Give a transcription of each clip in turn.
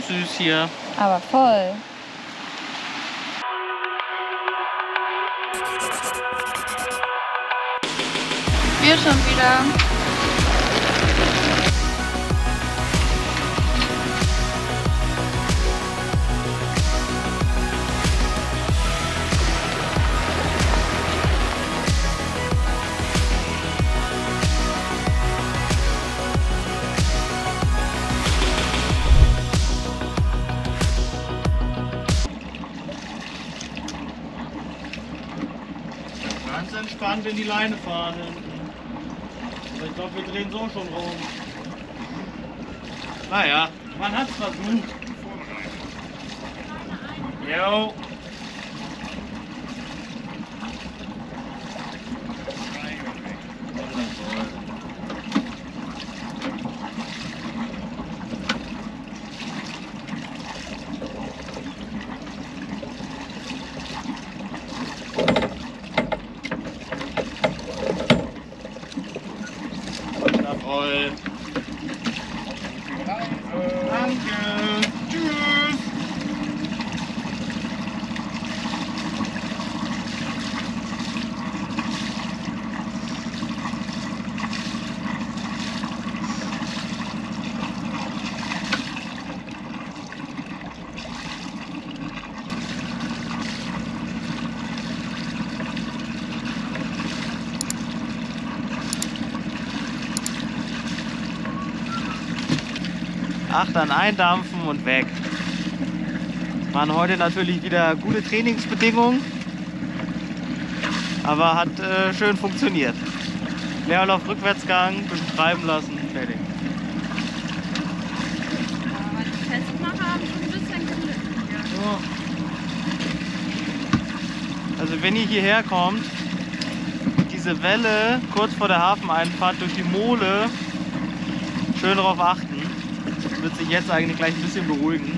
süß hier. Aber voll. Wir schon wieder. Ganz entspannt in die Leine fahren. Ich glaube, wir drehen so schon rum. Naja, man hat's versucht. Jo. Jawohl. Danke. Tschüss. Achtern eindampfen und weg. Waren heute natürlich wieder gute Trainingsbedingungen, aber hat schön funktioniert. Leerlauf, Rückwärtsgang, ein bisschen treiben lassen, fertig. Aber die Festmacher haben schon ein bisschen gelitten hier. Ja. Also wenn ihr hierher kommt, diese Welle kurz vor der Hafeneinfahrt durch die Mole, schön darauf achten. Wird sich jetzt eigentlich gleich ein bisschen beruhigen.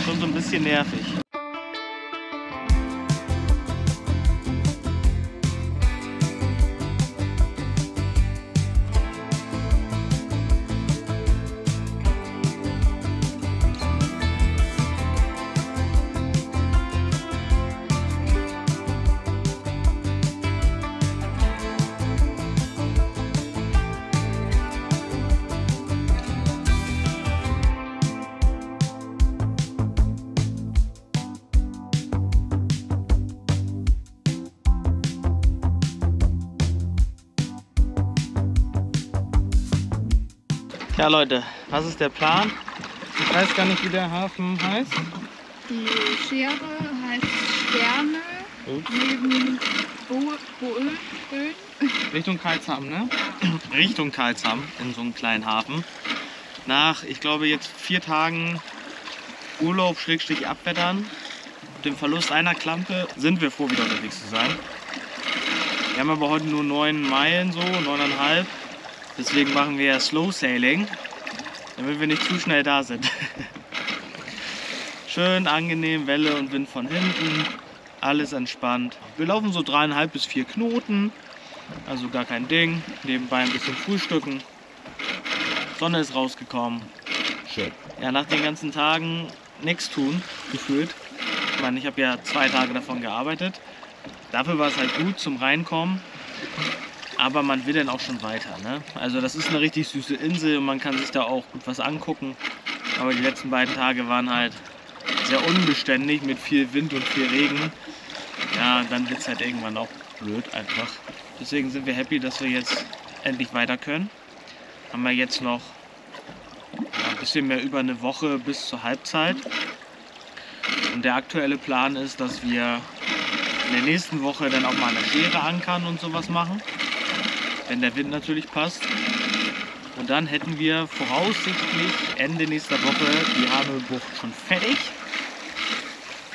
Schon so ein bisschen nervig. Ja Leute, was ist der Plan? Ich weiß gar nicht, wie der Hafen heißt. Die Schere heißt Sterne neben Böen. Richtung Karlshamn, ne? Richtung Karlshamn in so einem kleinen Hafen. Nach, ich glaube, jetzt 4 Tagen Urlaub / Abwettern, dem Verlust einer Klampe, sind wir froh, wieder unterwegs zu sein. Wir haben aber heute nur 9 Meilen, so 9,5. Deswegen machen wir Slow Sailing, damit wir nicht zu schnell da sind. Schön angenehm, Welle und Wind von hinten, alles entspannt. Wir laufen so 3,5 bis 4 Knoten, also gar kein Ding. Nebenbei ein bisschen frühstücken. Sonne ist rausgekommen. Schön. Ja, nach den ganzen Tagen nichts tun, gefühlt. Ich meine, ich habe ja 2 Tage davon gearbeitet. Dafür war es halt gut zum Reinkommen. Aber man will dann auch schon weiter, ne? Also das ist eine richtig süße Insel und man kann sich da auch gut was angucken. Aber die letzten beiden Tage waren halt sehr unbeständig mit viel Wind und viel Regen. Ja, dann wird es halt irgendwann auch blöd einfach. Deswegen sind wir happy, dass wir jetzt endlich weiter können. Haben wir jetzt noch ein bisschen mehr über eine Woche bis zur Halbzeit. Und der aktuelle Plan ist, dass wir in der nächsten Woche dann auch mal eine Schere ankern und sowas machen. Wenn der Wind natürlich passt. Und dann hätten wir voraussichtlich Ende nächster Woche die Hamelbucht schon fertig.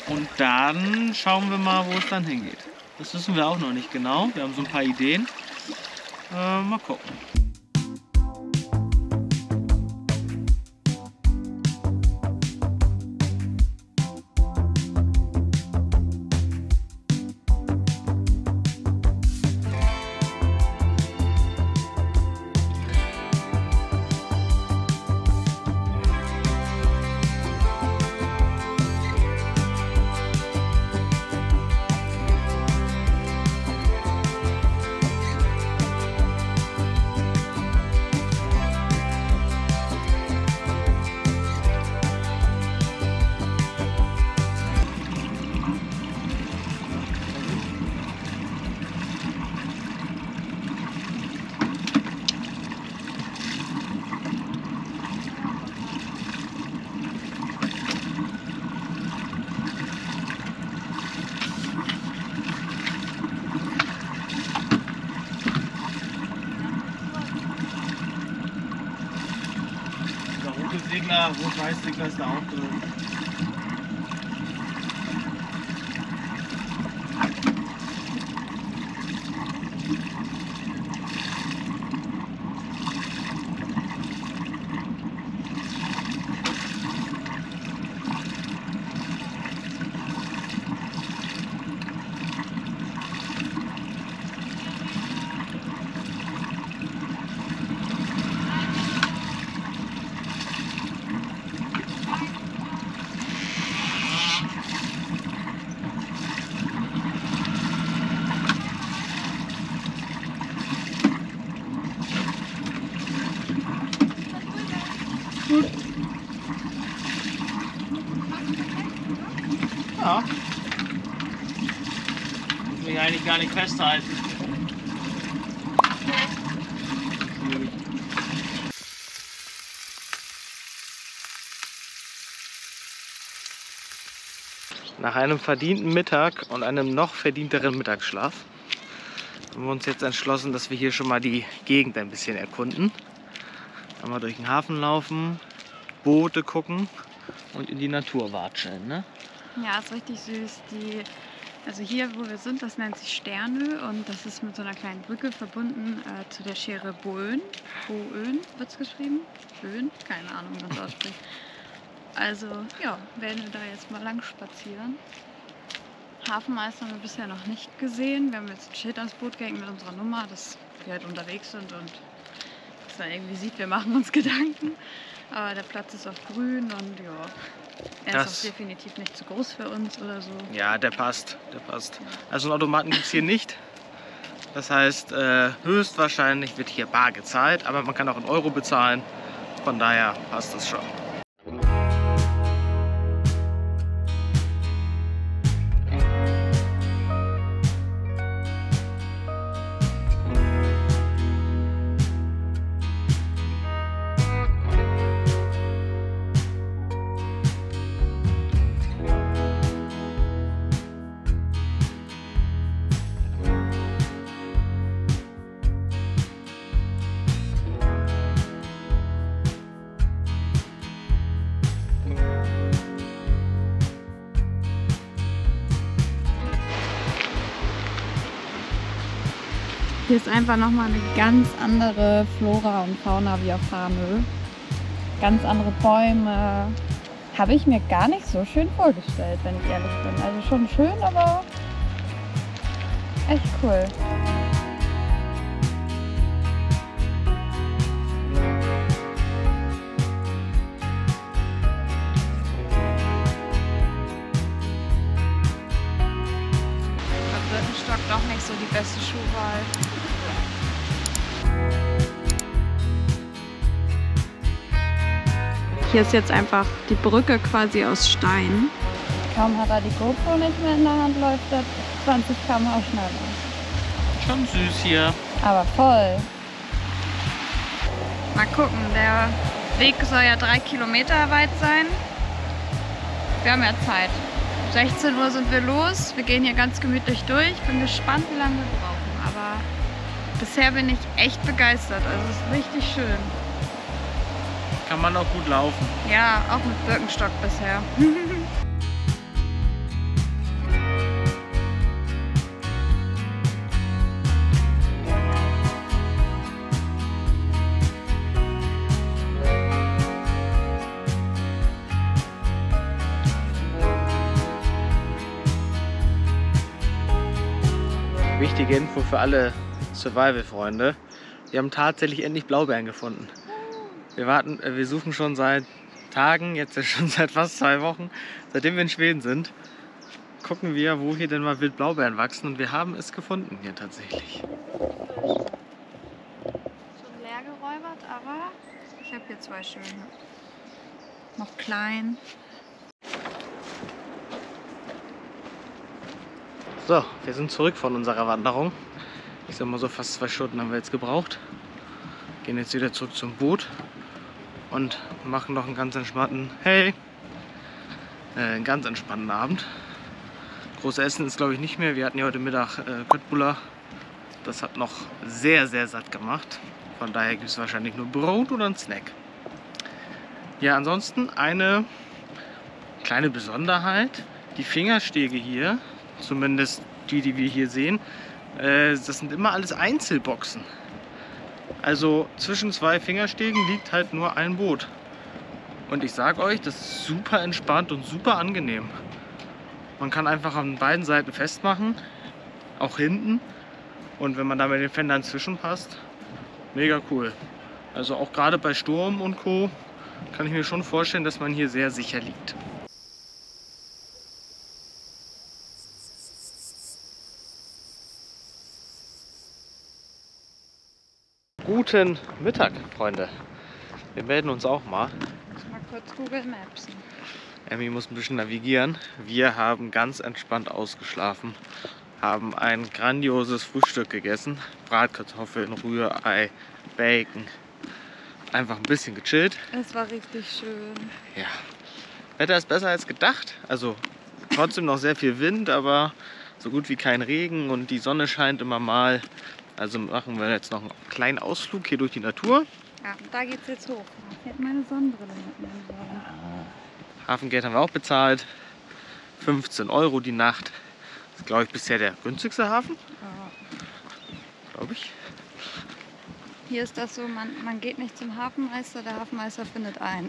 Und dann schauen wir mal, wo es dann hingeht. Das wissen wir auch noch nicht genau. Wir haben so ein paar Ideen. Mal gucken. Segler, Rot-Weiß-Segler ist da auch drin. Ja. Muss mich eigentlich gar nicht festhalten. Nach einem verdienten Mittag und einem noch verdienteren Mittagsschlaf haben wir uns jetzt entschlossen, dass wir hier schon mal die Gegend ein bisschen erkunden. Einmal durch den Hafen laufen, Boote gucken und in die Natur watscheln, ne? Ja, ist richtig süß. Also hier, wo wir sind, das nennt sich Sternö und das ist mit so einer kleinen Brücke verbunden zu der Schere Boön. Boön wird es geschrieben. Böen? Keine Ahnung, wie man es ausspricht. Also ja, werden wir da jetzt mal lang spazieren. Hafenmeister haben wir bisher noch nicht gesehen. Wir haben jetzt ein Schild ans Boot gehängt mit unserer Nummer, dass wir halt unterwegs sind und dass er irgendwie sieht, wir machen uns Gedanken. Aber der Platz ist auch grün und ja, er ist auch definitiv nicht zu groß für uns oder so. Ja, der passt, der passt. Also einen Automaten gibt es hier nicht. Das heißt, höchstwahrscheinlich wird hier bar gezahlt, aber man kann auch in Euro bezahlen. Von daher passt das schon. Hier ist einfach nochmal eine ganz andere Flora und Fauna wie auf Hamö. Ganz andere Bäume. Habe ich mir gar nicht so schön vorgestellt, wenn ich ehrlich bin. Also schon schön, aber echt cool. Birkenstock doch nicht so die beste Schuhwahl. Hier ist jetzt einfach die Brücke quasi aus Stein. Kaum hat er die GoPro nicht mehr in der Hand, läuft er 20 km/h schneller. Schon süß hier. Aber voll. Mal gucken, der Weg soll ja 3 Kilometer weit sein. Wir haben ja Zeit. 16 Uhr sind wir los. Wir gehen hier ganz gemütlich durch. Bin gespannt, wie lange wir brauchen. Aber bisher bin ich echt begeistert. Also es ist richtig schön. Kann man auch gut laufen. Ja, auch mit Birkenstock bisher. Wichtige Info für alle Survival-Freunde. Wir haben tatsächlich endlich Blaubeeren gefunden. Wir suchen schon seit Tagen, jetzt ja schon seit fast 2 Wochen, seitdem wir in Schweden sind, gucken wir, wo hier denn mal wild Blaubeeren wachsen und wir haben es gefunden hier tatsächlich. Schon leer geräubert, aber ich habe hier 2 schöne. Noch klein. So, wir sind zurück von unserer Wanderung. Ich sag mal so, fast 2 Stunden haben wir jetzt gebraucht. Gehen jetzt wieder zurück zum Boot und machen noch einen ganz entspannten, einen ganz entspannten Abend. Groß Essen ist glaube ich nicht mehr. Wir hatten ja heute Mittag Köttbullar. Das hat noch sehr, sehr satt gemacht. Von daher gibt es wahrscheinlich nur Brot oder einen Snack. Ja, ansonsten eine kleine Besonderheit. Die Fingerstege hier, zumindest die wir hier sehen, das sind immer alles Einzelboxen. Also zwischen zwei Fingerstegen liegt halt nur ein Boot. Und ich sage euch, das ist super entspannt und super angenehm. Man kann einfach an beiden Seiten festmachen, auch hinten. Und wenn man da mit den Fendern zwischenpasst, mega cool. Also auch gerade bei Sturm und Co. kann ich mir schon vorstellen, dass man hier sehr sicher liegt. Guten Mittag, Freunde. Wir melden uns auch mal. Mal kurz Google Maps. Emmy muss ein bisschen navigieren. Wir haben ganz entspannt ausgeschlafen, haben ein grandioses Frühstück gegessen. Bratkartoffeln, Rührei, Bacon. Einfach ein bisschen gechillt. Es war richtig schön. Ja. Wetter ist besser als gedacht. Also trotzdem noch sehr viel Wind, aber so gut wie kein Regen und die Sonne scheint immer mal. Also machen wir jetzt noch einen kleinen Ausflug hier durch die Natur. Ja, da geht's jetzt hoch. Da fährt meine Sonnenbrille mitnehmen sollen. Hafengeld haben wir auch bezahlt. 15 € die Nacht. Das ist, glaube ich, bisher der günstigste Hafen. Ja. Glaube ich. Hier ist das so, man geht nicht zum Hafenmeister, der Hafenmeister findet ein.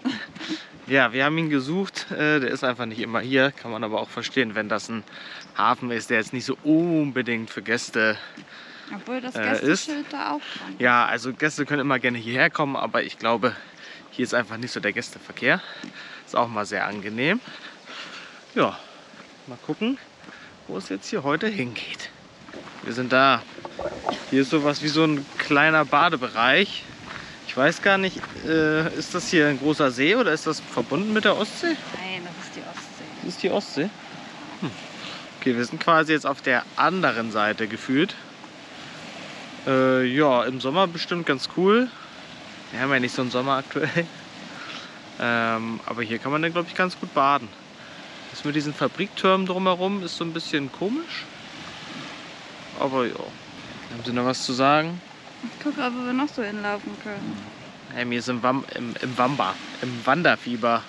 Ja, wir haben ihn gesucht. Der ist einfach nicht immer hier. Kann man aber auch verstehen, wenn das ein Hafen ist, der jetzt nicht so unbedingt für Gäste Obwohl das ist. Gästeschild da auch dran ist. Ja, also Gäste können immer gerne hierher kommen, aber ich glaube, hier ist einfach nicht so der Gästeverkehr. Ist auch mal sehr angenehm. Ja, mal gucken, wo es jetzt hier heute hingeht. Wir sind da. Hier ist sowas wie so ein kleiner Badebereich. Ich weiß gar nicht, ist das hier ein großer See oder ist das verbunden mit der Ostsee? Nein, das ist die Ostsee. Das ist die Ostsee? Okay, wir sind quasi jetzt auf der anderen Seite gefühlt. Ja, im Sommer bestimmt ganz cool. Wir haben ja nicht so einen Sommer aktuell. Aber hier kann man dann, glaube ich, ganz gut baden. Das mit diesen Fabriktürmen drumherum ist so ein bisschen komisch. Aber ja. Haben Sie noch was zu sagen? Ich gucke, ob wir noch so hinlaufen können. Emmy ist im Wanderfieber.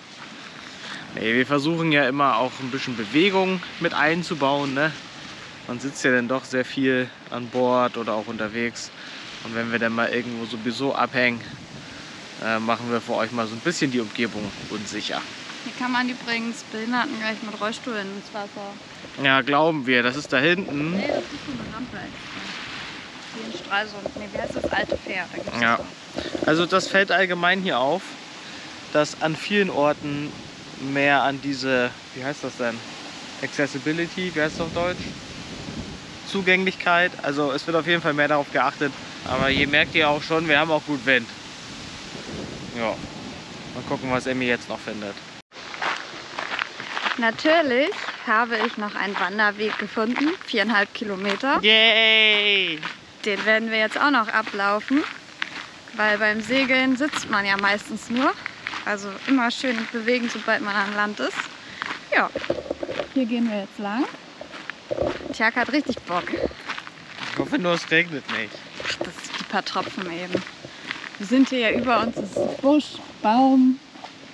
Nee, wir versuchen ja immer auch ein bisschen Bewegung mit einzubauen, ne? Man sitzt ja dann doch sehr viel an Bord oder auch unterwegs. Und wenn wir dann mal irgendwo sowieso abhängen, machen wir für euch mal so ein bisschen die Umgebung unsicher. Hier kann man übrigens Behinderten gleich mit Rollstuhlen ins Wasser. Ja, glauben wir. Das ist da hinten. Nee, das ist so eine Rampe extra. Hier in Stralsund. Nee, wie heißt das alte Pferd? Da gibt's Ja. das auch. Also das fällt allgemein hier auf, dass an vielen Orten mehr an diese, wie heißt das denn? Accessibility, wie heißt das auf Deutsch? Zugänglichkeit. Also es wird auf jeden Fall mehr darauf geachtet. Aber ihr merkt ja auch schon, wir haben auch gut Wind. Ja. Mal gucken, was Emmy jetzt noch findet. Natürlich habe ich noch einen Wanderweg gefunden, 4,5 Kilometer. Yay! Den werden wir jetzt auch noch ablaufen, weil beim Segeln sitzt man ja meistens nur. Also immer schön bewegen, sobald man an Land ist. Ja, hier gehen wir jetzt lang. Tjag hat richtig Bock. Ich hoffe nur, es regnet nicht. Das sind die paar Tropfen eben. Wir sind hier ja über uns, es ist Busch, Baum,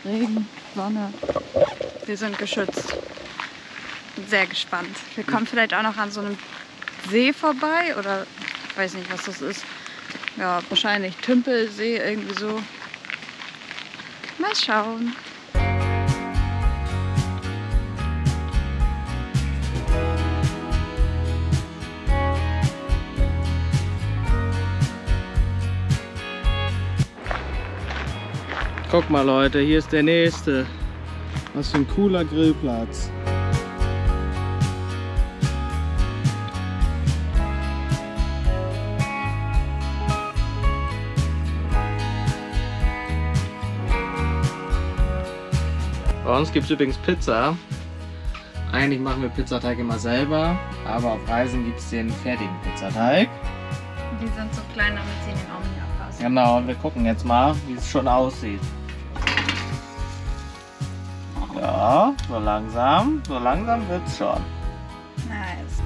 Regen, Sonne. Wir sind geschützt. Bin sehr gespannt. Wir kommen vielleicht auch noch an so einem See vorbei oder ich weiß nicht, was das ist. Ja, wahrscheinlich Tümpelsee, irgendwie so. Mal schauen. Guck mal Leute, hier ist der nächste. Was für ein cooler Grillplatz. Bei uns gibt es übrigens Pizza. Eigentlich machen wir Pizzateig immer selber, aber auf Reisen gibt es den fertigen Pizzateig. Die sind so klein, damit sie in den Augen nicht abpassen. Genau, und wir gucken jetzt mal, wie es schon aussieht. Ja, so langsam wird's schon. Nice.